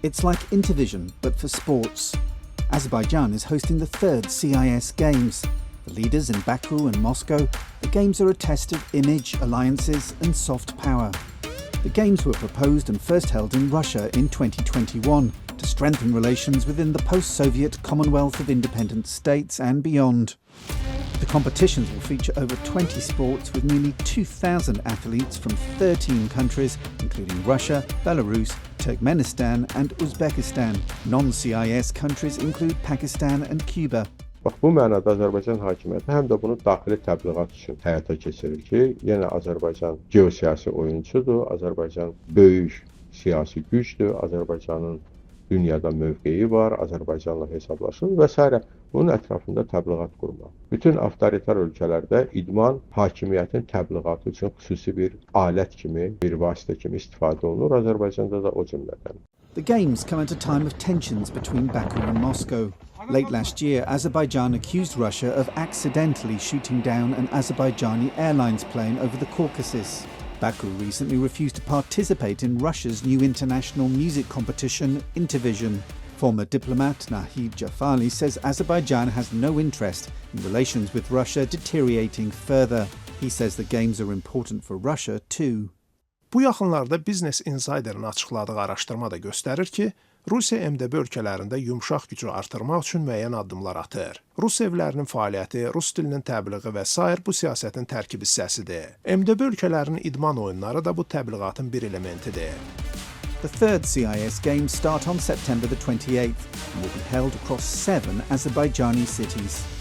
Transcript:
It's like Intervision, but for sports. Azerbaijan is hosting the third CIS Games. For leaders in Baku and Moscow, the Games are a test of image, alliances and soft power. The Games were proposed and first held in Russia in 2021 to strengthen relations within the post-Soviet Commonwealth of Independent States and beyond. The competitions will feature over 20 sports with nearly 2,000 athletes from 13 countries, including Russia, Belarus, Turkmenistan and Uzbekistan. Non-CIS countries include Pakistan and Cuba. Bax, bu mənada Azərbaycan hakimiyyəti həm də bunu daxili təbliğat üçün həyata keçirir ki, yenə Azərbaycan geosiyasi oyunçudur, Azərbaycan böyük siyasi gücdür, Azərbaycanın dünyada mövqeyi var, Azərbaycanla hesablaşır və s. Bunun ətrafında təbliğat qurmaq. Bütün avtoritar ölkələrdə idman hakimiyyətin təbliğatı üçün xüsusi bir alət kimi, bir vasitə kimi istifadə olunur. Azərbaycanda da o cümlədən. The Games come at a time of tensions between Baku and Moscow. Late last year, Azerbaijan accused Russia of accidentally shooting down an Azerbaijani Airlines plane over the Caucasus. Baku recently refused to participate in Russia's new international music competition, Intervision. Former diplomat Nahid Jafali says Azerbaijan has no interest in relations with Russia deteriorating further. He says the Games are important for Russia too. Bu yaxınlarda Business Insider'ın açıqladığı araşdırma da göstərir ki, Rusiya MDB ölkələrində yumşaq gücü artırmaq üçün müəyyən addımlar atır. Rus evlərinin fəaliyyəti, rus dilinin təbliği və s. bu siyasətin tərkib hissəsidir. MDB ölkələrinin idman oyunları da bu təbliğatın bir elementidir. The third CIS Games start on September the 28th and will be held across 7 Azerbaijani cities.